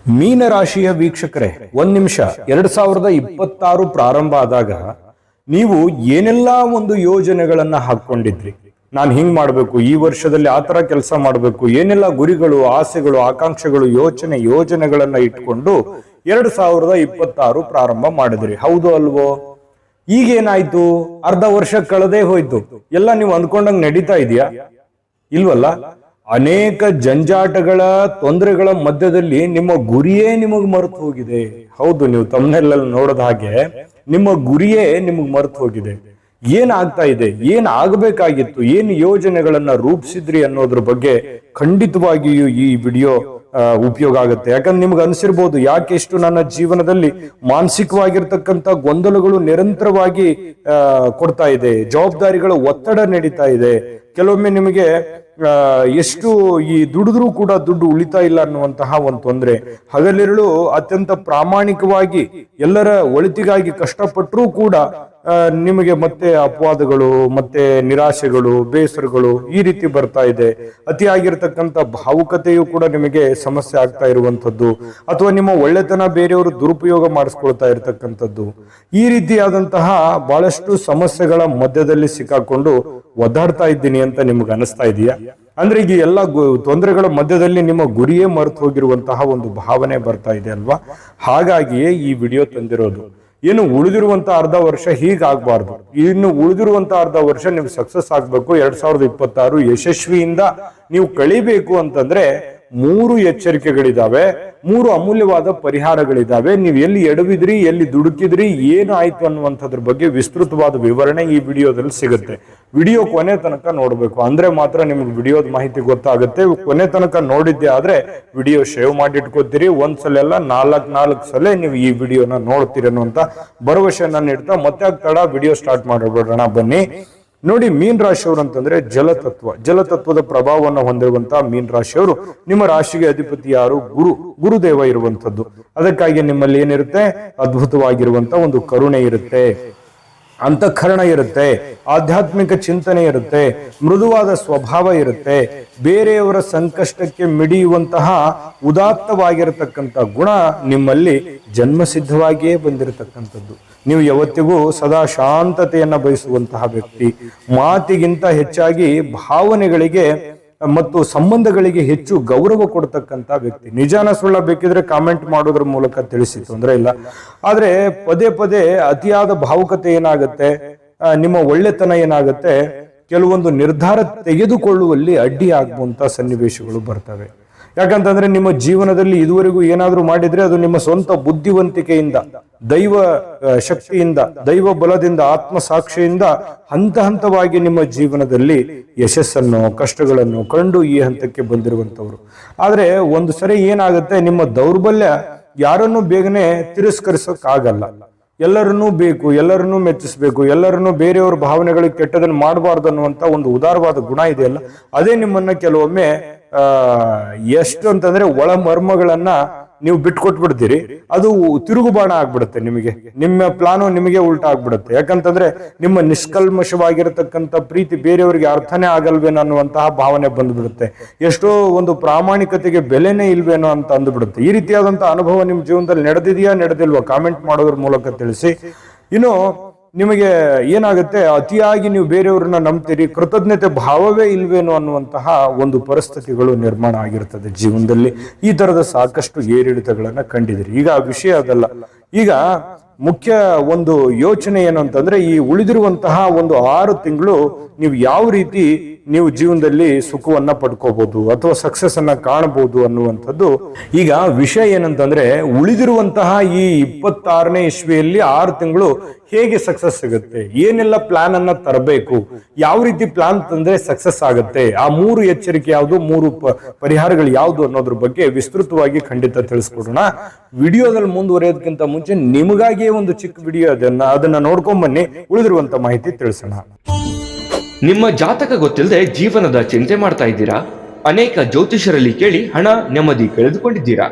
ಮೀನರಾಶಿಯ ವೀಕ್ಷಕರೇ, ಒಂದ್ ನಿಮಿಷ. 2026 ಪ್ರಾರಂಭ ಆದಾಗ ನೀವು ಏನೆಲ್ಲ ಒಂದು ಯೋಜನೆಗಳನ್ನ ಹಾಕೊಂಡಿದ್ರಿ. ನಾನು ಹಿಂಗ್ ಮಾಡ್ಬೇಕು, ಈ ವರ್ಷದಲ್ಲಿ ಆತರ ಕೆಲಸ ಮಾಡ್ಬೇಕು, ಏನೆಲ್ಲ ಗುರಿಗಳು, ಆಸೆಗಳು, ಆಕಾಂಕ್ಷೆಗಳು, ಯೋಜನೆಗಳನ್ನ ಇಟ್ಕೊಂಡು 2026 ಪ್ರಾರಂಭ ಮಾಡಿದ್ರಿ. ಹೌದು ಅಲ್ವೋ? ಈಗೇನಾಯ್ತು? ಅರ್ಧ ವರ್ಷ ಕಳೆದೇ ಹೋಯ್ತು. ಎಲ್ಲ ನೀವು ಅಂದ್ಕೊಂಡಂಗ್ ನಡೀತಾ ಇದೆಯಾ? ಇಲ್ವಲ್ಲ. ಅನೇಕ ಜಂಜಾಟಗಳ, ತೊಂದರೆಗಳ ಮಧ್ಯದಲ್ಲಿ ನಿಮ್ಮ ಗುರಿಯೇ ನಿಮಗ್ ಮರೆತು ಹೋಗಿದೆ. ಹೌದು, ನೀವು ತಮ್ಮನೆಲ್ಲ ನೋಡದ ಹಾಗೆ ನಿಮ್ಮ ಗುರಿಯೇ ನಿಮಗ್ ಮರೆತು ಹೋಗಿದೆ. ಏನ್ ಆಗ್ತಾ ಇದೆ, ಏನ್ ಆಗ್ಬೇಕಾಗಿತ್ತು, ಏನ್ ಯೋಜನೆಗಳನ್ನ ರೂಪಿಸಿದ್ರಿ ಅನ್ನೋದ್ರ ಬಗ್ಗೆ ಖಂಡಿತವಾಗಿಯೂ ಈ ವಿಡಿಯೋ ಉಪಯೋಗ ಆಗುತ್ತೆ. ಯಾಕಂದ್ರೆ ನಿಮ್ಗೆ ಅನ್ಸಿರ್ಬೋದು, ಯಾಕೆ ಇಷ್ಟು ನನ್ನ ಜೀವನದಲ್ಲಿ ಮಾನಸಿಕವಾಗಿರ್ತಕ್ಕಂಥ ಗೊಂದಲಗಳು ನಿರಂತರವಾಗಿ ಕೊಡ್ತಾ ಇದೆ, ಜವಾಬ್ದಾರಿಗಳ ಒತ್ತಡ ನಡೀತಾ ಇದೆ. ಕೆಲವೊಮ್ಮೆ ನಿಮಗೆ ಎಷ್ಟು ಈ ದುಡಿದ್ರೂ ಕೂಡ ದುಡ್ಡು ಉಳಿತಾ ಇಲ್ಲ ಅನ್ನುವಂತಹ ಒಂದು ತೊಂದರೆ, ಹಗಲಿರುಳು ಅತ್ಯಂತ ಪ್ರಾಮಾಣಿಕವಾಗಿ ಎಲ್ಲರ ಒಳಿತಿಗಾಗಿ ಕಷ್ಟಪಟ್ಟರೂ ಕೂಡ ನಿಮಗೆ ಮತ್ತೆ ಅಪವಾದಗಳು, ಮತ್ತೆ ನಿರಾಶೆಗಳು, ಬೇಸರಗಳು ಈ ರೀತಿ ಬರ್ತಾ ಇದೆ. ಅತಿಯಾಗಿರ್ತಕ್ಕಂಥ ಭಾವುಕತೆಯು ಕೂಡ ನಿಮಗೆ ಸಮಸ್ಯೆ ಆಗ್ತಾ ಇರುವಂತದ್ದು, ಅಥವಾ ನಿಮ್ಮ ಒಳ್ಳೆತನ ಬೇರೆಯವರು ದುರುಪಯೋಗ ಮಾಡಿಸ್ಕೊಳ್ತಾ ಇರತಕ್ಕಂಥದ್ದು, ಈ ರೀತಿಯಾದಂತಹ ಬಹಳಷ್ಟು ಸಮಸ್ಯೆಗಳ ಮಧ್ಯದಲ್ಲಿ ಸಿಕ್ಕಾಕೊಂಡು ಒದ್ದಾಡ್ತಾ ಇದ್ದೀನಿ ಅಂತ ನಿಮ್ಗೆ ಅನಿಸ್ತಾ ಇದೆಯಾ? ಅಂದ್ರೆ ಈಗ ಎಲ್ಲ ತೊಂದರೆಗಳ ಮಧ್ಯದಲ್ಲಿ ನಿಮ್ಮ ಗುರಿಯೇ ಮರೆತು ಹೋಗಿರುವಂತಹ ಒಂದು ಭಾವನೆ ಬರ್ತಾ ಇದೆ ಅಲ್ವಾ? ಹಾಗಾಗಿಯೇ ಈ ವಿಡಿಯೋ ತಂದಿರೋದು. ಏನು ಉಳಿದಿರುವಂತ ಅರ್ಧ ವರ್ಷ ಹೀಗಾಗಬಾರ್ದು. ಇನ್ನು ಉಳಿದಿರುವಂತ ಅರ್ಧ ವರ್ಷ ನೀವು ಸಕ್ಸಸ್ ಆಗ್ಬೇಕು. 2026 ಯಶಸ್ವಿಯಿಂದ ನೀವು ಕಳಿಬೇಕು ಅಂತಂದ್ರೆ 3 ಎಚ್ಚರಿಕೆಗಳಿದಾವೆ, 3 ಅಮೂಲ್ಯವಾದ ಪರಿಹಾರಗಳಿದಾವೆ. ನೀವು ಎಲ್ಲಿ ಎಡವಿದ್ರಿ, ಎಲ್ಲಿ ದುಡುಕಿದ್ರಿ, ಏನು ಆಯ್ತು ಅನ್ನುವಂಥದ್ರ ಬಗ್ಗೆ ವಿಸ್ತೃತವಾದ ವಿವರಣೆ ಈ ವಿಡಿಯೋದಲ್ಲಿ ಸಿಗುತ್ತೆ. ವಿಡಿಯೋ ಕೊನೆ ತನಕ ನೋಡ್ಬೇಕು, ಅಂದ್ರೆ ಮಾತ್ರ ನಿಮ್ಗೆ ವಿಡಿಯೋದ ಮಾಹಿತಿ ಗೊತ್ತಾಗುತ್ತೆ. ಕೊನೆ ತನಕ ನೋಡಿದ್ದೆ ಆದ್ರೆ ವಿಡಿಯೋ ಸೇವ್ ಮಾಡಿಟ್ಕೋತೀರಿ. ಒಂದ್ಸಲ ಎಲ್ಲ 4 ಸಲ ನೀವು ಈ ವಿಡಿಯೋನ ನೋಡ್ತೀರಿ ಅನ್ನುವಂತ ಭರವಸೆಯನ್ನ ನೀಡ್ತಾ ಮತ್ತೆ ತಡ ವಿಡಿಯೋ ಸ್ಟಾರ್ಟ್ ಮಾಡಬೇಡೋಣ, ಬನ್ನಿ. ನೋಡಿ, ಮೀನ್ ರಾಶಿಯವರು ಅಂತಂದ್ರೆ ಜಲತತ್ವದ ಪ್ರಭಾವವನ್ನು ಹೊಂದಿರುವಂತಹ ಮೀನ್ ರಾಶಿಯವರು, ನಿಮ್ಮ ರಾಶಿಗೆ ಅಧಿಪತಿ ಯಾರು? ಗುರುದೇವ ಇರುವಂತದ್ದು. ಅದಕ್ಕಾಗಿ ನಿಮ್ಮಲ್ಲಿ ಏನಿರುತ್ತೆ? ಅದ್ಭುತವಾಗಿರುವಂತ ಒಂದು ಕರುಣೆ ಇರುತ್ತೆ, ಅಂತಃಕರಣ ಇರುತ್ತೆ, ಆಧ್ಯಾತ್ಮಿಕ ಚಿಂತನೆ ಇರುತ್ತೆ, ಮೃದುವಾದ ಸ್ವಭಾವ ಇರುತ್ತೆ, ಬೇರೆಯವರ ಸಂಕಷ್ಟಕ್ಕೆ ಮಿಡಿಯುವಂತಹ ಉದಾತ್ತವಾಗಿರತಕ್ಕಂಥ ಗುಣ ನಿಮ್ಮಲ್ಲಿ ಜನ್ಮಸಿದ್ಧವಾಗಿಯೇ ಬಂದಿರತಕ್ಕಂಥದ್ದು. ನೀವು ಯಾವತ್ತಿಗೂ ಸದಾ ಶಾಂತತೆಯನ್ನ ಬಯಸುವಂತಹ ವ್ಯಕ್ತಿ, ಮಾತಿಗಿಂತ ಹೆಚ್ಚಾಗಿ ಭಾವನೆಗಳಿಗೆ ಮತ್ತು ಸಂಬಂಧಗಳಿಗೆ ಹೆಚ್ಚು ಗೌರವ ಕೊಡ್ತಕ್ಕಂಥ ವ್ಯಕ್ತಿ. ನಿಜಾನ ಸುಳ್ಳ ಬೇಕಿದ್ರೆ ಕಾಮೆಂಟ್ ಮಾಡೋದ್ರ ಮೂಲಕ ತಿಳಿಸಿ, ತೊಂದರೆ ಇಲ್ಲ. ಆದ್ರೆ ಪದೇ ಪದೇ ಅತಿಯಾದ ಭಾವುಕತೆ ಏನಾಗುತ್ತೆ, ನಿಮ್ಮ ಒಳ್ಳೆತನ ಏನಾಗುತ್ತೆ, ಕೆಲವೊಂದು ನಿರ್ಧಾರ ತೆಗೆದುಕೊಳ್ಳುವಲ್ಲಿ ಅಡ್ಡಿ ಆಗುವಂತ ಸನ್ನಿವೇಶಗಳು ಬರ್ತವೆ. ಯಾಕಂತಂದ್ರೆ ನಿಮ್ಮ ಜೀವನದಲ್ಲಿ ಇದುವರೆಗೂ ಏನಾದ್ರೂ ಮಾಡಿದ್ರೆ ಅದು ನಿಮ್ಮ ಸ್ವಂತ ಬುದ್ಧಿವಂತಿಕೆಯಿಂದ, ದೈವ ಶಕ್ತಿಯಿಂದ, ದೈವ ಬಲದಿಂದ, ಆತ್ಮ ಸಾಕ್ಷಿಯಿಂದ ಹಂತವಾಗಿ ನಿಮ್ಮ ಜೀವನದಲ್ಲಿ ಯಶಸ್ಸನ್ನು, ಕಷ್ಟಗಳನ್ನು ಕಂಡು ಈ ಹಂತಕ್ಕೆ ಬಂದಿರುವಂತವ್ರು. ಆದ್ರೆ ಒಂದು ಸರಿ ಏನಾಗುತ್ತೆ, ನಿಮ್ಮ ದೌರ್ಬಲ್ಯ ಯಾರನ್ನು ಬೇಗನೆ ತಿರಸ್ಕರಿಸೋಕ್ಕಾಗಲ್ಲ. ಎಲ್ಲರನ್ನೂ ಬೇಕು, ಎಲ್ಲರನ್ನೂ ಮೆಚ್ಚಿಸ್ಬೇಕು, ಎಲ್ಲರನ್ನೂ ಬೇರೆಯವ್ರ ಭಾವನೆಗಳಿಗೆ ಕೆಟ್ಟದನ್ನು ಮಾಡಬಾರ್ದು ಅನ್ನುವಂತ ಒಂದು ಉದಾರವಾದ ಗುಣ ಇದೆಯಲ್ಲ, ಅದೇ ನಿಮ್ಮನ್ನ ಕೆಲವೊಮ್ಮೆ ಎಷ್ಟು ಅಂತಂದ್ರೆ ಒಳ ಮರ್ಮಗಳನ್ನ ನೀವು ಬಿಟ್ಕೊಟ್ಬಿಡ್ತೀರಿ. ಅದು ತಿರುಗುಬಾಣ ಆಗ್ಬಿಡುತ್ತೆ ನಿಮಗೆ, ನಿಮ್ಮ ಪ್ಲಾನು ನಿಮಗೆ ಉಲ್ಟಾ ಆಗ್ಬಿಡುತ್ತೆ. ಯಾಕಂತಂದ್ರೆ ನಿಮ್ಮ ನಿಷ್ಕಲ್ಮಶವಾಗಿರತಕ್ಕಂಥ ಪ್ರೀತಿ ಬೇರೆಯವರಿಗೆ ಅರ್ಥನೇ ಆಗಲ್ವೇನೋ ಅನ್ನುವಂತಹ ಭಾವನೆ ಬಂದ್ಬಿಡುತ್ತೆ. ಎಷ್ಟೋ ಒಂದು ಪ್ರಾಮಾಣಿಕತೆಗೆ ಬೆಲೆನೇ ಇಲ್ವೇನೋ ಅಂತ ಅಂದ್ಬಿಡುತ್ತೆ. ಈ ರೀತಿಯಾದಂತಹ ಅನುಭವ ನಿಮ್ಮ ಜೀವನದಲ್ಲಿ ನಡೆದಿದೆಯಾ, ನಡೆದಿಲ್ವಾ? ಕಾಮೆಂಟ್ ಮಾಡೋದ್ರ ಮೂಲಕ ತಿಳಿಸಿ. ಇನ್ನು ನಿಮಗೆ ಏನಾಗುತ್ತೆ, ಅತಿಯಾಗಿ ನೀವು ಬೇರೆಯವ್ರನ್ನ ನಂಬ್ತೀರಿ, ಕೃತಜ್ಞತೆ ಭಾವವೇ ಇಲ್ವೇನೋ ಅನ್ನುವಂತಹ ಒಂದು ಪರಿಸ್ಥಿತಿಗಳು ನಿರ್ಮಾಣ ಆಗಿರ್ತದೆ ಜೀವನದಲ್ಲಿ. ಈ ತರದ ಸಾಕಷ್ಟು ಏರಿಳಿತಗಳನ್ನ ಕಂಡಿದ್ದೀರಿ. ಈಗ ಆ ವಿಷಯ ಅದಲ್ಲ. ಈಗ ಮುಖ್ಯ ಒಂದು ಯೋಚನೆ ಏನು ಅಂತಂದ್ರೆ, ಈ ಉಳಿದಿರುವಂತಹ ಒಂದು 6 ತಿಂಗಳು ನೀವು ಯಾವ ರೀತಿ ನೀವು ಜೀವನದಲ್ಲಿ ಸುಖವನ್ನ ಪಡ್ಕೋಬಹುದು ಅಥವಾ ಸಕ್ಸಸ್ ಅನ್ನ ಕಾಣಬಹುದು ಅನ್ನುವಂಥದ್ದು. ಈಗ ವಿಷಯ ಏನಂತಂದ್ರೆ, ಉಳಿದಿರುವಂತಹ ಈ 26ನೇ ಇಸ್ವಿಯಲ್ಲಿ 6 ತಿಂಗಳು ಹೇಗೆ ಸಕ್ಸಸ್ ಸಿಗುತ್ತೆ, ಏನೆಲ್ಲ ಪ್ಲಾನ್ ಅನ್ನ ತರಬೇಕು, ಯಾವ ರೀತಿ ಪ್ಲಾನ್ ತಂದ್ರೆ ಸಕ್ಸಸ್ ಆಗುತ್ತೆ, ಆ 3 ಎಚ್ಚರಿಕೆ ಯಾವುದು, 3 ಪರಿಹಾರಗಳು ಯಾವುದು ಅನ್ನೋದ್ರ ಬಗ್ಗೆ ವಿಸ್ತೃತವಾಗಿ ಖಂಡಿತ ತಿಳಿಸ್ಕೊಡೋಣ. ವಿಡಿಯೋದಲ್ಲಿ ಮುಂದುವರಿಯೋದಕ್ಕಿಂತ ಮುಂಚೆ ನಿಮಗಾಗಿಯೇ ಒಂದು ಚಿಕ್ಕ ವಿಡಿಯೋ ಅದನ್ನ ನೋಡ್ಕೊಂಡ್ ಬನ್ನಿ, ಉಳಿದಿರುವಂತ ಮಾಹಿತಿ ತಿಳಿಸೋಣ. ನಿಮ್ಮ ಜಾತಕ ಗೊತ್ತಿಲ್ಲದೆ ಜೀವನದ ಚಿಂತೆ ಮಾಡ್ತಾ ಇದ್ದೀರಾ? ಅನೇಕ ಜ್ಯೋತಿಷರಲ್ಲಿ ಕೇಳಿ ಹಣ, ನೆಮ್ಮದಿ ಕಳೆದುಕೊಂಡಿದ್ದೀರಾ?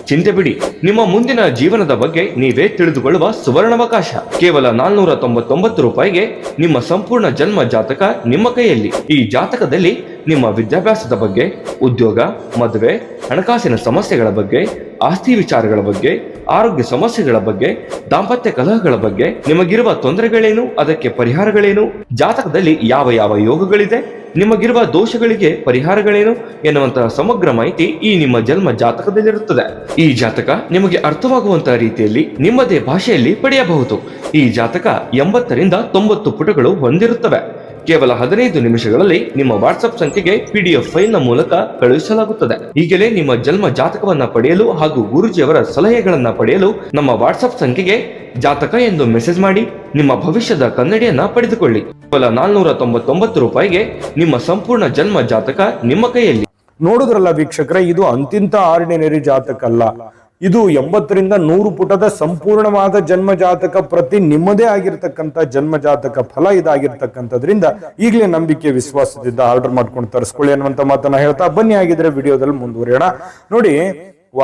ಚಿಂತೆ ಬಿಡಿ, ನಿಮ್ಮ ಮುಂದಿನ ಜೀವನದ ಬಗ್ಗೆ ನೀವೇ ತಿಳಿದುಕೊಳ್ಳುವ ಸುವರ್ಣಾವಕಾಶ. ಕೇವಲ 499 ರೂಪಾಯಿಗೆ ನಿಮ್ಮ ಸಂಪೂರ್ಣ ಜನ್ಮ ಜಾತಕ ನಿಮ್ಮ ಕೈಯಲ್ಲಿ. ಈ ಜಾತಕದಲ್ಲಿ ನಿಮ್ಮ ವಿದ್ಯಾಭ್ಯಾಸದ ಬಗ್ಗೆ, ಉದ್ಯೋಗ, ಮದುವೆ, ಹಣಕಾಸಿನ ಸಮಸ್ಯೆಗಳ ಬಗ್ಗೆ, ಆಸ್ತಿ ವಿಚಾರಗಳ ಬಗ್ಗೆ, ಆರೋಗ್ಯ ಸಮಸ್ಯೆಗಳ ಬಗ್ಗೆ, ದಾಂಪತ್ಯ ಕಲಹಗಳ ಬಗ್ಗೆ, ನಿಮಗಿರುವ ತೊಂದರೆಗಳೇನು, ಅದಕ್ಕೆ ಪರಿಹಾರಗಳೇನು, ಜಾತಕದಲ್ಲಿ ಯಾವ ಯಾವ ಯೋಗಗಳಿದೆ, ನಿಮಗಿರುವ ದೋಷಗಳಿಗೆ ಪರಿಹಾರಗಳೇನು ಎನ್ನುವಂತಹ ಸಮಗ್ರ ಮಾಹಿತಿ ಈ ನಿಮ್ಮ ಜನ್ಮ ಜಾತಕದಲ್ಲಿರುತ್ತದೆ. ಈ ಜಾತಕ ನಿಮಗೆ ಅರ್ಥವಾಗುವಂತಹ ರೀತಿಯಲ್ಲಿ ನಿಮ್ಮದೇ ಭಾಷೆಯಲ್ಲಿ ಪಡೆಯಬಹುದು. ಈ ಜಾತಕ 80ರಿಂದ 90 ಪುಟಗಳು ಹೊಂದಿರುತ್ತವೆ. ಕೇವಲ 15 ನಿಮಿಷಗಳಲ್ಲಿ ನಿಮ್ಮ ವಾಟ್ಸ್ಆಪ್ ಸಂಖ್ಯೆಗೆ PDF ಫೈಲ್ನ ಮೂಲಕ ಕಳುಹಿಸಲಾಗುತ್ತದೆ. ಈಗಲೇ ನಿಮ್ಮ ಜನ್ಮ ಜಾತಕವನ್ನ ಪಡೆಯಲು ಹಾಗೂ ಗುರುಜಿಯವರ ಸಲಹೆಗಳನ್ನ ಪಡೆಯಲು ನಮ್ಮ ವಾಟ್ಸ್ಆಪ್ ಸಂಖ್ಯೆಗೆ ಜಾತಕ ಎಂದು ಮೆಸೇಜ್ ಮಾಡಿ ನಿಮ್ಮ ಭವಿಷ್ಯದ ಕನ್ನಡಿಯನ್ನ ಪಡೆದುಕೊಳ್ಳಿ. ಕೇವಲ 499 ರೂಪಾಯಿಗೆ ನಿಮ್ಮ ಸಂಪೂರ್ಣ ಜನ್ಮ ಜಾತಕ ನಿಮ್ಮ ಕೈಯಲ್ಲಿ. ನೋಡುದ್ರಲ್ಲ ವೀಕ್ಷಕರೇ, ಇದು ಅಂತಿಂತ ಆರ್ಡಿನರಿ ಜಾತಕ ಅಲ್ಲ. ಇದು 80ರಿಂದ 100 ಪುಟದ ಸಂಪೂರ್ಣವಾದ ಜನ್ಮ ಜಾತಕ, ಪ್ರತಿ ನಿಮ್ಮದೇ ಆಗಿರ್ತಕ್ಕಂಥ ಜನ್ಮ ಜಾತಕ ಫಲ ಇದಾಗಿರ್ತಕ್ಕಂಥದ್ರಿಂದ ಈಗಲೇ ನಂಬಿಕೆ ವಿಶ್ವಾಸದಿಂದ ಆರ್ಡರ್ ಮಾಡ್ಕೊಂಡು ತರಿಸ್ಕೊಳ್ಳಿ ಅನ್ನುವಂತ ಮಾತನ್ನ ಹೇಳ್ತಾ ಬನ್ನಿ. ಆಗಿದ್ರೆ ವಿಡಿಯೋದಲ್ಲಿ ಮುಂದುವರಿಯೋಣ. ನೋಡಿ,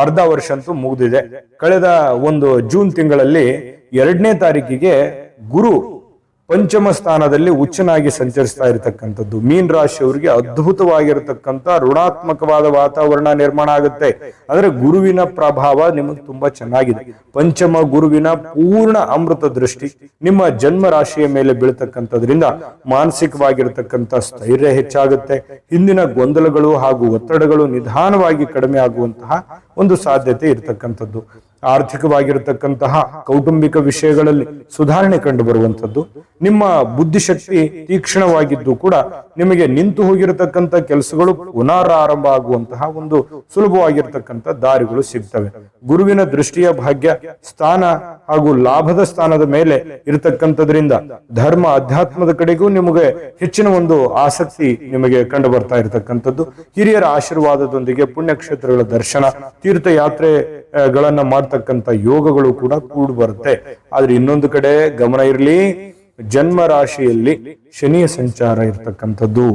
ಅರ್ಧ ವರ್ಷ ಅಂತೂ ಮುಗಿದಿದೆ. ಕಳೆದ ಒಂದು ಜೂನ್ ತಿಂಗಳಲ್ಲಿ 2ನೇ ತಾರೀಕಿಗೆ ಗುರು ಪಂಚಮ ಸ್ಥಾನದಲ್ಲಿ ಉಚ್ಚನಾಗಿ ಸಂಚರಿಸ್ತಾ ಇರತಕ್ಕಂಥದ್ದು ಮೀನ್ ರಾಶಿಯವರಿಗೆ ಅದ್ಭುತವಾಗಿರತಕ್ಕಂಥ ಋಣಾತ್ಮಕವಾದ ವಾತಾವರಣ ನಿರ್ಮಾಣ ಆಗುತ್ತೆ. ಅಂದ್ರೆ ಗುರುವಿನ ಪ್ರಭಾವ ನಿಮಗೆ ತುಂಬಾ ಚೆನ್ನಾಗಿದೆ. ಪಂಚಮ ಗುರುವಿನ ಪೂರ್ಣ ಅಮೃತ ದೃಷ್ಟಿ ನಿಮ್ಮ ಜನ್ಮ ರಾಶಿಯ ಮೇಲೆ ಬೀಳ್ತಕ್ಕಂಥದ್ರಿಂದ ಮಾನಸಿಕವಾಗಿರತಕ್ಕಂಥ ಸ್ಥೈರ್ಯ ಹೆಚ್ಚಾಗುತ್ತೆ. ಹಿಂದಿನ ಗೊಂದಲಗಳು ಹಾಗೂ ಒತ್ತಡಗಳು ನಿಧಾನವಾಗಿ ಕಡಿಮೆ ಆಗುವಂತಹ ಒಂದು ಸಾಧ್ಯತೆ ಇರತಕ್ಕಂಥದ್ದು. ಆರ್ಥಿಕವಾಗಿರತಕ್ಕಂತಹ ಕೌಟುಂಬಿಕ ವಿಷಯಗಳಲ್ಲಿ ಸುಧಾರಣೆ ಕಂಡು ಬರುವಂಥದ್ದು. ನಿಮ್ಮ ಬುದ್ಧಿಶಕ್ತಿ ತೀಕ್ಷ್ಣವಾಗಿದ್ದು ಕೂಡ ನಿಮಗೆ ನಿಂತು ಹೋಗಿರತಕ್ಕಂಥ ಕೆಲಸಗಳು ಪುನರಾರಂಭ ಆಗುವಂತಹ ಒಂದು ಸುಲಭವಾಗಿರ್ತಕ್ಕಂಥ ದಾರಿಗಳು ಸಿಗ್ತವೆ. ಗುರುವಿನ ದೃಷ್ಟಿಯ ಭಾಗ್ಯ ಸ್ಥಾನ ಹಾಗೂ ಲಾಭದ ಸ್ಥಾನದ ಮೇಲೆ ಇರತಕ್ಕಂಥದ್ರಿಂದ ಧರ್ಮ ಅಧ್ಯಾತ್ಮದ ಕಡೆಗೂ ನಿಮಗೆ ಹೆಚ್ಚಿನ ಒಂದು ಆಸಕ್ತಿ ನಿಮಗೆ ಕಂಡು ಬರ್ತಾ ಇರತಕ್ಕಂಥದ್ದು. ಹಿರಿಯರ ಆಶೀರ್ವಾದದೊಂದಿಗೆ ಪುಣ್ಯಕ್ಷೇತ್ರಗಳ ದರ್ಶನ, ತೀರ್ಥಯಾತ್ರೆಗಳನ್ನ ಮಾಡ್ತಕ್ಕಂಥ ಯೋಗಗಳು ಕೂಡ ಕೂಡಿ ಬರುತ್ತೆ. ಆದ್ರೆ ಇನ್ನೊಂದು ಕಡೆ ಗಮನ ಇರಲಿ, ಜನ್ಮ ರಾಶಿಯಲ್ಲಿ ಶನಿಯ ಸಂಚಾರ ಇರ್ತಕ್ಕಂಥದ್ದು.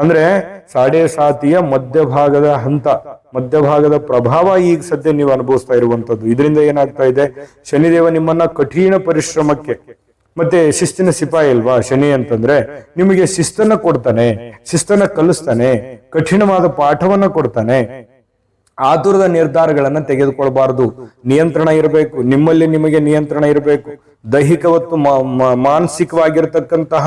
ಅಂದ್ರೆ 7.5 ಮಧ್ಯಭಾಗದ ಹಂತ, ಮಧ್ಯಭಾಗದ ಪ್ರಭಾವ ಈಗ ಸದ್ಯ ನೀವು ಅನುಭವಿಸ್ತಾ ಇರುವಂತದ್ದು. ಇದರಿಂದ ಏನಾಗ್ತಾ ಇದೆ, ಶನಿದೇವ ನಿಮ್ಮನ್ನ ಕಠಿಣ ಪರಿಶ್ರಮಕ್ಕೆ, ಮತ್ತೆ ಶಿಸ್ತಿನ ಸಿಪಾಯಿ ಅಲ್ವಾ ಶನಿ ಅಂತಂದ್ರೆ, ನಿಮಗೆ ಶಿಸ್ತನ್ನ ಕೊಡ್ತಾನೆ, ಶಿಸ್ತನ್ನ ಕಲಿಸ್ತಾನೆ, ಕಠಿಣವಾದ ಪಾಠವನ್ನ ಕೊಡ್ತಾನೆ. ಆತುರದ ನಿರ್ಧಾರಗಳನ್ನ ತೆಗೆದುಕೊಳ್ಬಾರ್ದು. ನಿಯಂತ್ರಣ ಇರಬೇಕು, ನಿಮ್ಮಲ್ಲಿ ನಿಮಗೆ ನಿಯಂತ್ರಣ ಇರಬೇಕು. ದೈಹಿಕ ಮತ್ತು ಮಾನಸಿಕವಾಗಿರ್ತಕ್ಕಂತಹ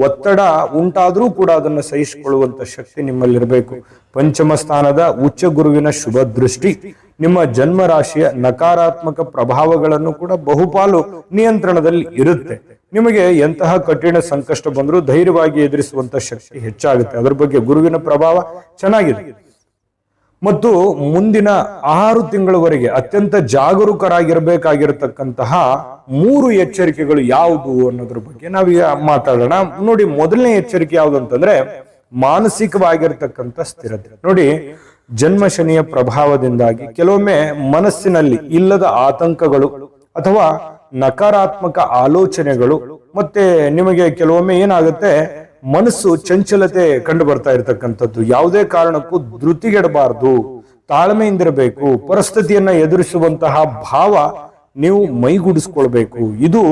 ಒತ್ತಡ ಉಂಟಾದ್ರೂ ಕೂಡ ಅದನ್ನು ಸಹಿಸಿಕೊಳ್ಳುವಂತ ಶಕ್ತಿ ನಿಮ್ಮಲ್ಲಿರಬೇಕು. ಪಂಚಮ ಸ್ಥಾನದ ಉಚ್ಚ ಗುರುವಿನ ಶುಭ ದೃಷ್ಟಿ ನಿಮ್ಮ ಜನ್ಮ ರಾಶಿಯ ನಕಾರಾತ್ಮಕ ಪ್ರಭಾವಗಳನ್ನು ಕೂಡ ಬಹುಪಾಲು ನಿಯಂತ್ರಣದಲ್ಲಿ ಇರುತ್ತೆ. ನಿಮಗೆ ಎಂತಹ ಕಠಿಣ ಸಂಕಷ್ಟ ಬಂದರೂ ಧೈರ್ಯವಾಗಿ ಎದುರಿಸುವಂತ ಶಕ್ತಿ ಹೆಚ್ಚಾಗುತ್ತೆ. ಅದರ ಬಗ್ಗೆ ಗುರುವಿನ ಪ್ರಭಾವ ಚೆನ್ನಾಗಿದೆ. ಮತ್ತು ಮುಂದಿನ 6 ತಿಂಗಳವರೆಗೆ ಅತ್ಯಂತ ಜಾಗರೂಕರಾಗಿರ್ಬೇಕಾಗಿರತಕ್ಕಂತಹ 3 ಎಚ್ಚರಿಕೆಗಳು ಯಾವುದು ಅನ್ನೋದ್ರ ಬಗ್ಗೆ ನಾವೀಗ ಮಾತಾಡೋಣ. ನೋಡಿ, ಮೊದಲನೇ ಎಚ್ಚರಿಕೆ ಯಾವುದು ಅಂತಂದ್ರೆ ಮಾನಸಿಕವಾಗಿರ್ತಕ್ಕಂಥ ಸ್ಥಿರತೆ. ನೋಡಿ, ಜನ್ಮ ಶನಿಯ ಪ್ರಭಾವದಿಂದಾಗಿ ಕೆಲವೊಮ್ಮೆ ಮನಸ್ಸಿನಲ್ಲಿ ಇಲ್ಲದ ಆತಂಕಗಳು ಅಥವಾ ನಕಾರಾತ್ಮಕ ಆಲೋಚನೆಗಳು, ಮತ್ತೆ ನಿಮಗೆ ಕೆಲವೊಮ್ಮೆ ಏನಾಗುತ್ತೆ, ಮನಸ್ಸು ಚಂಚಲತೆ ಕಂಡು ಬರ್ತಾ ಇರತಕ್ಕಂಥದ್ದು. ಯಾವುದೇ ಕಾರಣಕ್ಕೂ ಧೃತಿಗೆಡಬಾರ್ದು, ತಾಳ್ಮೆಯಿಂದಿರಬೇಕು. ಪರಿಸ್ಥಿತಿಯನ್ನ ಎದುರಿಸುವಂತಹ ಭಾವ ನೀವು ಮೈಗೂಡಿಸ್ಕೊಳ್ಬೇಕು. ಇದು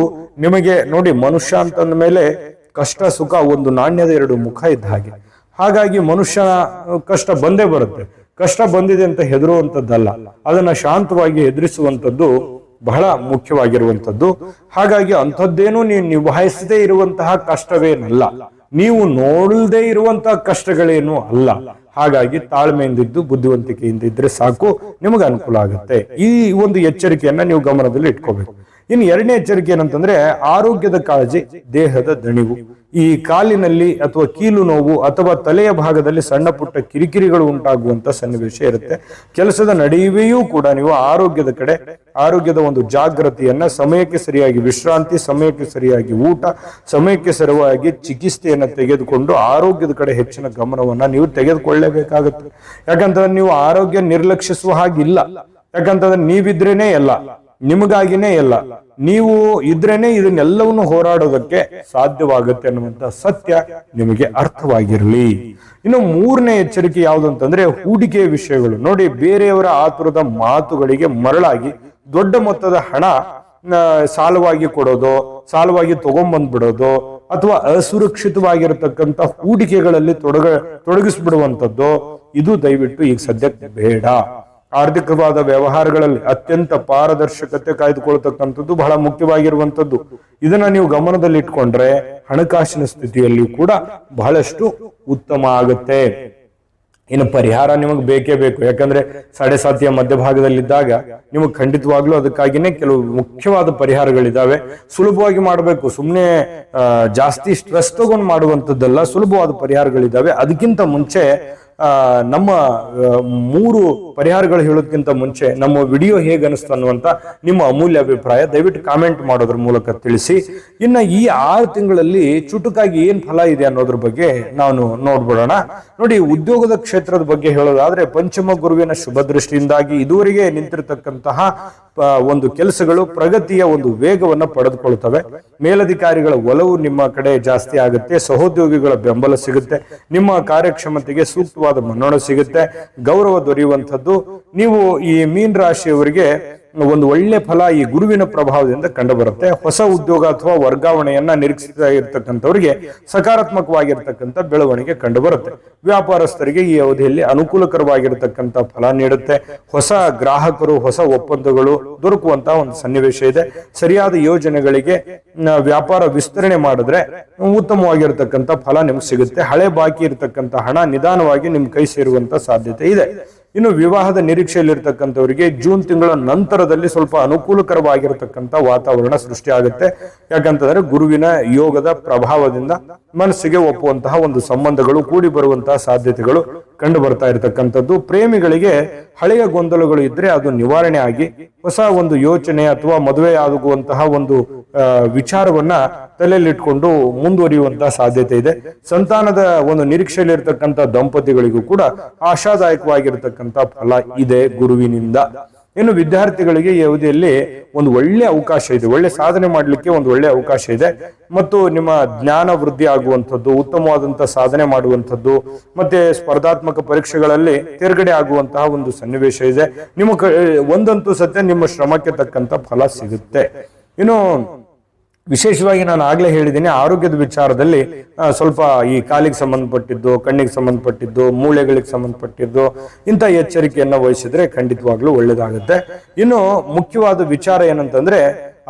ನಿಮಗೆ ನೋಡಿ, ಮನುಷ್ಯ ಅಂತಂದ ಮೇಲೆ ಕಷ್ಟ ಸುಖ ಒಂದು ನಾಣ್ಯದ 2 ಮುಖ ಇದ್ದ ಹಾಗೆ. ಹಾಗಾಗಿ ಮನುಷ್ಯನ ಕಷ್ಟ ಬಂದೇ ಬರುತ್ತೆ. ಕಷ್ಟ ಬಂದಿದೆ ಅಂತ ಹೆದರುವಂತದ್ದಲ್ಲ, ಅದನ್ನ ಶಾಂತವಾಗಿ ಎದುರಿಸುವಂಥದ್ದು ಬಹಳ ಮುಖ್ಯವಾಗಿರುವಂಥದ್ದು. ಹಾಗಾಗಿ ಅಂಥದ್ದೇನು ನೀವು ನಿಭಾಯಿಸದೇ ಇರುವಂತಹ ಕಷ್ಟವೇನಲ್ಲ, ನೀವು ನೋಡಲ್ದೇ ಇರುವಂತಹ ಕಷ್ಟಗಳೇನು ಅಲ್ಲ. ಹಾಗಾಗಿ ತಾಳ್ಮೆಯಿಂದಿದ್ದು ಬುದ್ಧಿವಂತಿಕೆಯಿಂದ ಇದ್ರೆ ಸಾಕು, ನಿಮಗೆ ಅನುಕೂಲ ಆಗುತ್ತೆ. ಈ ಒಂದು ಎಚ್ಚರಿಕೆಯನ್ನ ನೀವು ಗಮನದಲ್ಲಿ ಇಟ್ಕೋಬೇಕು. ಇನ್ನು 2ನೇ ಎಚ್ಚರಿಕೆ ಏನಂತಂದ್ರೆ ಆರೋಗ್ಯದ ಕಾಳಜಿ, ದೇಹದ ದಣಿವು. ಈ ಕಾಲಿನಲ್ಲಿ ಅಥವಾ ಕೀಲು ನೋವು ಅಥವಾ ತಲೆಯ ಭಾಗದಲ್ಲಿ ಸಣ್ಣ ಪುಟ್ಟ ಕಿರಿಕಿರಿಗಳು ಉಂಟಾಗುವಂತ ಸನ್ನಿವೇಶ ಇರುತ್ತೆ. ಕೆಲಸದ ನಡುವೆಯೂ ಕೂಡ ನೀವು ಆರೋಗ್ಯದ ಕಡೆ, ಆರೋಗ್ಯದ ಒಂದು ಜಾಗೃತಿಯನ್ನ, ಸಮಯಕ್ಕೆ ಸರಿಯಾಗಿ ವಿಶ್ರಾಂತಿ, ಸಮಯಕ್ಕೆ ಸರಿಯಾಗಿ ಊಟ, ಸಮಯಕ್ಕೆ ಸರಿಯಾಗಿ ಚಿಕಿತ್ಸೆಯನ್ನ ತೆಗೆದುಕೊಂಡು ಆರೋಗ್ಯದ ಕಡೆ ಹೆಚ್ಚಿನ ಗಮನವನ್ನ ನೀವು ತೆಗೆದುಕೊಳ್ಳಲೇಬೇಕಾಗುತ್ತೆ. ಯಾಕಂತಂದ್ರೆ ನೀವು ಆರೋಗ್ಯ ನಿರ್ಲಕ್ಷಿಸುವ ಹಾಗಿಲ್ಲ. ಯಾಕಂತಂದ್ರೆ ನೀವಿದ್ರೇನೆ ಎಲ್ಲ, ನಿಮಗಾಗಿನೇ ಎಲ್ಲ, ನೀವು ಇದ್ರೇನೆ ಇದನ್ನೆಲ್ಲವನ್ನು ಹೋರಾಡೋದಕ್ಕೆ ಸಾಧ್ಯವಾಗುತ್ತೆ ಅನ್ನುವಂತ ಸತ್ಯ ನಿಮಗೆ ಅರ್ಥವಾಗಿರಲಿ. ಇನ್ನು 3ನೇ ಎಚ್ಚರಿಕೆ ಯಾವುದು ಅಂತಂದ್ರೆ ಹೂಡಿಕೆಯ ವಿಷಯಗಳು. ನೋಡಿ, ಬೇರೆಯವರ ಆತುರದ ಮಾತುಗಳಿಗೆ ಮರಳಾಗಿ ದೊಡ್ಡ ಮೊತ್ತದ ಹಣ ಸಾಲವಾಗಿ ಕೊಡೋದು, ಸಾಲವಾಗಿ ತಗೊಂಡ್ಬಂದ್ಬಿಡೋದು, ಅಥವಾ ಅಸುರಕ್ಷಿತವಾಗಿರತಕ್ಕಂಥ ಹೂಡಿಕೆಗಳಲ್ಲಿ ತೊಡಗಿಸ್ಬಿಡುವಂಥದ್ದು, ಇದು ದಯವಿಟ್ಟು ಈಗ ಸದ್ಯಕ್ಕೆ ಬೇಡ. ಆರ್ಥಿಕವಾದ ವ್ಯವಹಾರಗಳಲ್ಲಿ ಅತ್ಯಂತ ಪಾರದರ್ಶಕತೆ ಕಾಯ್ದುಕೊಳ್ತಕ್ಕಂಥದ್ದು ಬಹಳ ಮುಖ್ಯವಾಗಿರುವಂಥದ್ದು. ಇದನ್ನ ನೀವು ಗಮನದಲ್ಲಿ ಇಟ್ಕೊಂಡ್ರೆ ಹಣಕಾಸಿನ ಸ್ಥಿತಿಯಲ್ಲಿ ಕೂಡ ಬಹಳಷ್ಟು ಉತ್ತಮ ಆಗುತ್ತೆ. ಇನ್ನು ಪರಿಹಾರ ನಿಮಗೆ ಬೇಕೇ ಬೇಕು. ಯಾಕಂದ್ರೆ 7.5 ಮಧ್ಯಭಾಗದಲ್ಲಿದ್ದಾಗ ನಿಮಗೆ ಖಂಡಿತವಾಗ್ಲೂ ಅದಕ್ಕಾಗಿನೇ ಕೆಲವು ಮುಖ್ಯವಾದ ಪರಿಹಾರಗಳಿದಾವೆ. ಸುಲಭವಾಗಿ ಮಾಡಬೇಕು, ಸುಮ್ಮನೆ ಜಾಸ್ತಿ ಸ್ಟ್ರೆಸ್ ತಗೊಂಡು ಮಾಡುವಂಥದ್ದಲ್ಲ, ಸುಲಭವಾದ ಪರಿಹಾರಗಳಿದಾವೆ. ಅದಕ್ಕಿಂತ ಮುಂಚೆ ನಮ್ಮ 3 ಪರಿಹಾರಗಳು ಹೇಳೋದಕ್ಕಿಂತ ಮುಂಚೆ ನಮ್ಮ ವಿಡಿಯೋ ಹೇಗೆ ಅನಿಸ್ತು ಅನ್ನುವಂತ ನಿಮ್ಮ ಅಮೂಲ್ಯ ಅಭಿಪ್ರಾಯ ದಯವಿಟ್ಟು ಕಾಮೆಂಟ್ ಮಾಡೋದ್ರ ಮೂಲಕ ತಿಳಿಸಿ. ಇನ್ನು ಈ 6 ತಿಂಗಳಲ್ಲಿ ಚುಟುಕಾಗಿ ಏನ್ ಫಲ ಇದೆ ಅನ್ನೋದ್ರ ಬಗ್ಗೆ ನಾನು ನೋಡ್ಬಿಡೋಣ. ನೋಡಿ, ಉದ್ಯೋಗದ ಕ್ಷೇತ್ರದ ಬಗ್ಗೆ ಹೇಳೋದಾದ್ರೆ ಪಂಚಮ ಗುರುವಿನ ಶುಭ ದೃಷ್ಟಿಯಿಂದಾಗಿ ಇದುವರೆಗೆ ನಿಂತಿರತಕ್ಕಂತಹ ಒಂದು ಕೆಲಸಗಳು ಪ್ರಗತಿಯ ಒಂದು ವೇಗವನ್ನ ಪಡೆದುಕೊಳ್ತವೆ. ಮೇಲಧಿಕಾರಿಗಳ ಒಲವು ನಿಮ್ಮ ಕಡೆ ಜಾಸ್ತಿ ಆಗುತ್ತೆ, ಸಹೋದ್ಯೋಗಿಗಳ ಬೆಂಬಲ ಸಿಗುತ್ತೆ, ನಿಮ್ಮ ಕಾರ್ಯಕ್ಷಮತೆಗೆ ಸೂಕ್ತವಾದ ಮನ್ನಣೆ ಸಿಗುತ್ತೆ, ಗೌರವ ದೊರೆಯುವಂಥದ್ದು. ನೀವು ಈ ಮೀನ ರಾಶಿಯವರಿಗೆ ಒಂದು ಒಳ್ಳೆ ಫಲ ಈ ಗುರುವಿನ ಪ್ರಭಾವದಿಂದ ಕಂಡು ಬರುತ್ತೆ. ಹೊಸ ಉದ್ಯೋಗ ಅಥವಾ ವರ್ಗಾವಣೆಯನ್ನ ನಿರೀಕ್ಷಿಸ್ತಾ ಇರತಕ್ಕಂಥವರಿಗೆ ಸಕಾರಾತ್ಮಕವಾಗಿರ್ತಕ್ಕಂಥ ಬೆಳವಣಿಗೆ ಕಂಡು ಬರುತ್ತೆ. ವ್ಯಾಪಾರಸ್ಥರಿಗೆ ಈ ಅವಧಿಯಲ್ಲಿ ಅನುಕೂಲಕರವಾಗಿರತಕ್ಕಂಥ ಫಲ ನೀಡುತ್ತೆ. ಹೊಸ ಗ್ರಾಹಕರು, ಹೊಸ ಒಪ್ಪಂದಗಳು ದೊರಕುವಂತಹ ಒಂದು ಸನ್ನಿವೇಶ ಇದೆ. ಸರಿಯಾದ ಯೋಜನೆಗಳಿಗೆ ವ್ಯಾಪಾರ ವಿಸ್ತರಣೆ ಮಾಡಿದ್ರೆ ಉತ್ತಮವಾಗಿರತಕ್ಕಂಥ ಫಲ ನಿಮ್ಗೆ ಸಿಗುತ್ತೆ. ಹಳೆ ಬಾಕಿ ಇರತಕ್ಕಂಥ ಹಣ ನಿಧಾನವಾಗಿ ನಿಮ್ ಕೈ ಸೇರುವಂತ ಸಾಧ್ಯತೆ ಇದೆ. ಇನ್ನು ವಿವಾಹದ ನಿರೀಕ್ಷೆಯಲ್ಲಿರ್ತಕ್ಕಂಥವರಿಗೆ ಜೂನ್ ತಿಂಗಳ ನಂತರದಲ್ಲಿ ಸ್ವಲ್ಪ ಅನುಕೂಲಕರವಾಗಿರತಕ್ಕಂಥ ವಾತಾವರಣ ಸೃಷ್ಟಿ ಆಗುತ್ತೆ. ಯಾಕಂತಂದ್ರೆ ಗುರುವಿನ ಯೋಗದ ಪ್ರಭಾವದಿಂದ ಮನಸ್ಸಿಗೆ ಒಪ್ಪುವಂತಹ ಒಂದು ಸಂಬಂಧಗಳು ಕೂಡಿ ಬರುವಂತಹ ಸಾಧ್ಯತೆಗಳು ಕಂಡು ಬರ್ತಾ ಇರತಕ್ಕಂಥದ್ದು. ಪ್ರೇಮಿಗಳಿಗೆ ಹಳೆಯ ಗೊಂದಲಗಳು ಇದ್ರೆ ಅದು ನಿವಾರಣೆ ಆಗಿ ಹೊಸ ಒಂದು ಯೋಚನೆ ಅಥವಾ ಮದುವೆ ಆಗುವಂತಹ ಒಂದು ವಿಚಾರವನ್ನ ತಲೆಯಲ್ಲಿಟ್ಕೊಂಡು ಮುಂದುವರಿಯುವಂತಹ ಸಾಧ್ಯತೆ ಇದೆ. ಸಂತಾನದ ಒಂದು ನಿರೀಕ್ಷೆಯಲ್ಲಿರ್ತಕ್ಕಂಥ ದಂಪತಿಗಳಿಗೂ ಕೂಡ ಆಶಾದಾಯಕವಾಗಿರ್ತಕ್ಕಂಥ ಫಲ ಇದೆ ಗುರುವಿನಿಂದ. ಇನ್ನು ವಿದ್ಯಾರ್ಥಿಗಳಿಗೆ ಈ ಅವಧಿಯಲ್ಲಿ ಒಂದು ಒಳ್ಳೆ ಅವಕಾಶ ಇದೆ, ಒಳ್ಳೆ ಸಾಧನೆ ಮಾಡಲಿಕ್ಕೆ ಒಂದು ಒಳ್ಳೆ ಅವಕಾಶ ಇದೆ. ಮತ್ತು ನಿಮ್ಮ ಜ್ಞಾನ ವೃದ್ಧಿ ಆಗುವಂಥದ್ದು, ಉತ್ತಮವಾದಂತಹ ಸಾಧನೆ ಮಾಡುವಂಥದ್ದು, ಮತ್ತೆ ಸ್ಪರ್ಧಾತ್ಮಕ ಪರೀಕ್ಷೆಗಳಲ್ಲಿ ತೇರ್ಗಡೆ ಆಗುವಂತಹ ಒಂದು ಸನ್ನಿವೇಶ ಇದೆ. ಒಂದಂತೂ ಸತ್ಯ, ನಿಮ್ಮ ಶ್ರಮಕ್ಕೆ ತಕ್ಕಂತ ಫಲ ಸಿಗುತ್ತೆ. ಇನ್ನು ವಿಶೇಷವಾಗಿ ನಾನು ಆಗ್ಲೇ ಹೇಳಿದ್ದೀನಿ, ಆರೋಗ್ಯದ ವಿಚಾರದಲ್ಲಿ ಸ್ವಲ್ಪ ಈ ಕಾಲಿಗೆ ಸಂಬಂಧಪಟ್ಟಿದ್ದು, ಕಣ್ಣಿಗೆ ಸಂಬಂಧಪಟ್ಟಿದ್ದು, ಮೂಳೆಗಳಿಗೆ ಸಂಬಂಧಪಟ್ಟಿದ್ದು ಇಂಥ ಎಚ್ಚರಿಕೆಯನ್ನ ವಹಿಸಿದ್ರೆ ಖಂಡಿತವಾಗ್ಲೂ ಒಳ್ಳೇದಾಗುತ್ತೆ. ಇನ್ನು ಮುಖ್ಯವಾದ ವಿಚಾರ ಏನಂತಂದ್ರೆ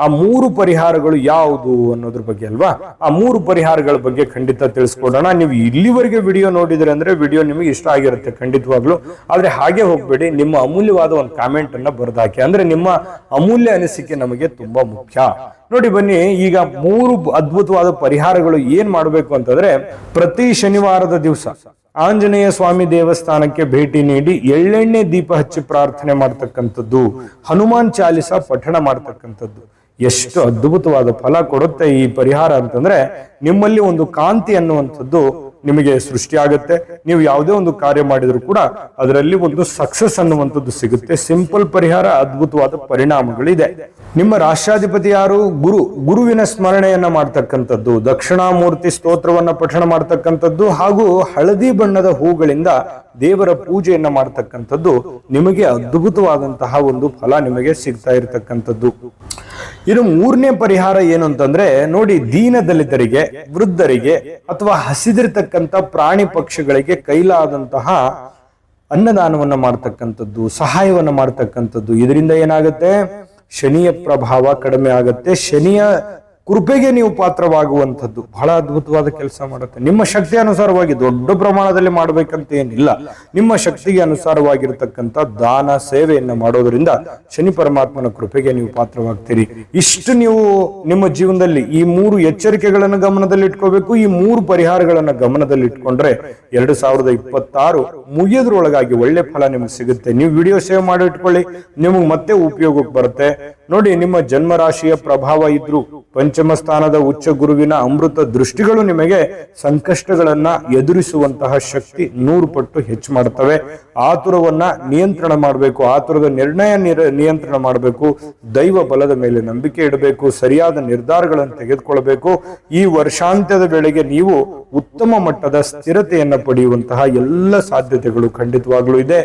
ಆ 3 ಪರಿಹಾರಗಳು ಯಾವುದು ಅನ್ನೋದ್ರ ಬಗ್ಗೆ ಅಲ್ವಾ. ಆ 3 ಪರಿಹಾರಗಳ ಬಗ್ಗೆ ಖಂಡಿತ ತಿಳಿಸ್ಕೊಡೋಣ. ನೀವು ಇಲ್ಲಿವರೆಗೆ ವಿಡಿಯೋ ನೋಡಿದ್ರೆ ಅಂದ್ರೆ ವಿಡಿಯೋ ನಿಮಗೆ ಇಷ್ಟ ಆಗಿರುತ್ತೆ ಖಂಡಿತವಾಗ್ಲು. ಆದ್ರೆ ಹಾಗೆ ಹೋಗ್ಬೇಡಿ, ನಿಮ್ಮ ಅಮೂಲ್ಯವಾದ ಒಂದು ಕಾಮೆಂಟ್ ಅನ್ನ ಬರ್ದಾಕಿ. ಅಂದ್ರೆ ನಿಮ್ಮ ಅಮೂಲ್ಯ ಅನಿಸಿಕೆ ನಮಗೆ ತುಂಬಾ ಮುಖ್ಯ. ನೋಡಿ ಬನ್ನಿ, ಈಗ 3 ಅದ್ಭುತವಾದ ಪರಿಹಾರಗಳು ಏನ್ ಮಾಡ್ಬೇಕು ಅಂತಂದ್ರೆ, ಪ್ರತಿ ಶನಿವಾರದ ದಿವಸ ಆಂಜನೇಯ ಸ್ವಾಮಿ ದೇವಸ್ಥಾನಕ್ಕೆ ಭೇಟಿ ನೀಡಿ ಎಳ್ಳೆಣ್ಣೆ ದೀಪ ಹಚ್ಚಿ ಪ್ರಾರ್ಥನೆ ಮಾಡ್ತಕ್ಕಂಥದ್ದು, ಹನುಮಾನ್ ಚಾಲಿಸ ಪಠಣ ಮಾಡ್ತಕ್ಕಂಥದ್ದು ಎಷ್ಟು ಅದ್ಭುತವಾದ ಫಲ ಕೊಡುತ್ತೆ ಈ ಪರಿಹಾರ ಅಂತಂದ್ರೆ, ನಿಮ್ಮಲ್ಲಿ ಒಂದು ಕಾಂತಿ ಅನ್ನುವಂಥದ್ದು ನಿಮಗೆ ಸೃಷ್ಟಿಯಾಗುತ್ತೆ. ನೀವು ಯಾವುದೇ ಒಂದು ಕಾರ್ಯ ಮಾಡಿದ್ರು ಕೂಡ ಅದರಲ್ಲಿ ಒಂದು ಸಕ್ಸಸ್ ಅನ್ನುವಂಥದ್ದು ಸಿಗುತ್ತೆ. ಸಿಂಪಲ್ ಪರಿಹಾರ, ಅದ್ಭುತವಾದ ಪರಿಣಾಮಗಳಿದೆ. ನಿಮ್ಮ ರಾಷ್ಟ್ರಾಧಿಪತಿ ಯಾರು? ಗುರುವಿನ ಸ್ಮರಣೆಯನ್ನ ಮಾಡ್ತಕ್ಕಂಥದ್ದು, ದಕ್ಷಿಣಾಮೂರ್ತಿ ಸ್ತೋತ್ರವನ್ನ ಪಠಣ ಮಾಡ್ತಕ್ಕಂಥದ್ದು, ಹಾಗೂ ಹಳದಿ ಬಣ್ಣದ ಹೂಗಳಿಂದ ದೇವರ ಪೂಜೆಯನ್ನ ಮಾಡ್ತಕ್ಕಂಥದ್ದು ನಿಮಗೆ ಅದ್ಭುತವಾದಂತಹ ಒಂದು ಫಲ ನಿಮಗೆ ಸಿಗ್ತಾ ಇರತಕ್ಕಂಥದ್ದು. ಇನ್ನು 3ನೇ ಪರಿಹಾರ ಏನು ಅಂತಂದ್ರೆ, ನೋಡಿ, ದೀನ ದಲಿತರಿಗೆ, ವೃದ್ಧರಿಗೆ ಅಥವಾ ಹಸಿದಿರ್ತಕ್ಕಂಥ ಪ್ರಾಣಿ ಪಕ್ಷಿಗಳಿಗೆ ಕೈಲಾದಂತಹ ಅನ್ನದಾನವನ್ನ ಮಾಡ್ತಕ್ಕಂಥದ್ದು, ಸಹಾಯವನ್ನ ಮಾಡ್ತಕ್ಕಂಥದ್ದು. ಇದರಿಂದ ಏನಾಗುತ್ತೆ? ಶನಿಯ ಪ್ರಭಾವ ಕಡಿಮೆ ಆಗುತ್ತೆ. ಶನಿಯ ಕೃಪೆಗೆ ನೀವು ಪಾತ್ರವಾಗುವಂಥದ್ದು ಬಹಳ ಅದ್ಭುತವಾದ ಕೆಲಸ ಮಾಡುತ್ತೆ. ನಿಮ್ಮ ಶಕ್ತಿ ಅನುಸಾರವಾಗಿ ದೊಡ್ಡ ಪ್ರಮಾಣದಲ್ಲಿ ಮಾಡಬೇಕಂತ ಏನಿಲ್ಲ, ನಿಮ್ಮ ಶಕ್ತಿಗೆ ಅನುಸಾರವಾಗಿರ್ತಕ್ಕಂಥ ದಾನ ಸೇವೆಯನ್ನ ಮಾಡೋದ್ರಿಂದ ಶನಿ ಪರಮಾತ್ಮನ ಕೃಪೆಗೆ ನೀವು ಪಾತ್ರವಾಗ್ತೀರಿ. ಇಷ್ಟು ನೀವು ನಿಮ್ಮ ಜೀವನದಲ್ಲಿ ಈ 3 ಎಚ್ಚರಿಕೆಗಳನ್ನು ಗಮನದಲ್ಲಿ ಇಟ್ಕೋಬೇಕು. ಈ 3 ಪರಿಹಾರಗಳನ್ನ ಗಮನದಲ್ಲಿ ಇಟ್ಕೊಂಡ್ರೆ 2026 ಮುಗಿಯೋದ್ರೊಳಗಾಗಿ ಒಳ್ಳೆ ಫಲ ನಿಮ್ಗೆ ಸಿಗುತ್ತೆ. ನೀವು ವಿಡಿಯೋ ಸೇವ್ ಮಾಡಿ ಇಟ್ಕೊಳ್ಳಿ, ನಿಮಗೆ ಮತ್ತೆ ಉಪಯೋಗಕ್ಕೆ ಬರುತ್ತೆ. ನೋಡಿ, ನಿಮ್ಮ ಜನ್ಮ ರಾಶಿಯ ಪ್ರಭಾವ ಇದ್ರು ಪಂಚಮ ಸ್ಥಾನದ ಉಚ್ಚ ಗುರುವಿನ ಅಮೃತ ದೃಷ್ಟಿಗಳು ನಿಮಗೆ ಸಂಕಷ್ಟಗಳನ್ನ ಎದುರಿಸುವಂತಹ ಶಕ್ತಿ 100 ಪಟ್ಟು ಹೆಚ್ಚು ಮಾಡ್ತವೆ. ಆತುರವನ್ನ ನಿಯಂತ್ರಣ ಮಾಡಬೇಕು, ಆತುರದ ನಿರ್ಣಯ ನಿಯಂತ್ರಣ ಮಾಡಬೇಕು, ದೈವ ಬಲದ ಮೇಲೆ ನಂಬಿಕೆ ಇಡಬೇಕು, ಸರಿಯಾದ ನಿರ್ಧಾರಗಳನ್ನು ತೆಗೆದುಕೊಳ್ಳಬೇಕು. ಈ ವರ್ಷಾಂತ್ಯದ ವೇಳೆಗೆ ನೀವು ಉತ್ತಮ ಮಟ್ಟದ ಸ್ಥಿರತೆಯನ್ನ ಪಡೆಯುವಂತಹ ಎಲ್ಲ ಸಾಧ್ಯತೆಗಳು ಖಂಡಿತವಾಗ್ಲೂ ಇದೆ.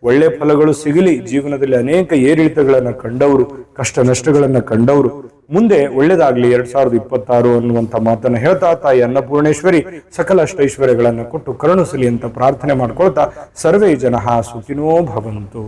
ಒಳ್ಳೆ ಫಲಗಳು ಸಿಗಲಿ. ಜೀವನದಲ್ಲಿ ಅನೇಕ ಏರಿಳಿತಗಳನ್ನ ಕಂಡವರು, ಕಷ್ಟ ನಷ್ಟಗಳನ್ನ ಕಂಡವರು ಮುಂದೆ ಒಳ್ಳೇದಾಗ್ಲಿ 2026 ಅನ್ನುವಂಥ ಮಾತನ್ನ ಹೇಳ್ತಾ ತಾಯಿ ಅನ್ನಪೂರ್ಣೇಶ್ವರಿ ಸಕಲ ಅಷ್ಟೈಶ್ವರ್ಯಗಳನ್ನು ಕೊಟ್ಟು ಕರುಣಿಸಲಿ ಅಂತ ಪ್ರಾರ್ಥನೆ ಮಾಡ್ಕೊಳ್ತಾ ಸರ್ವೇ ಜನಃ ಸುಖಿನೋ ಭವಂತು.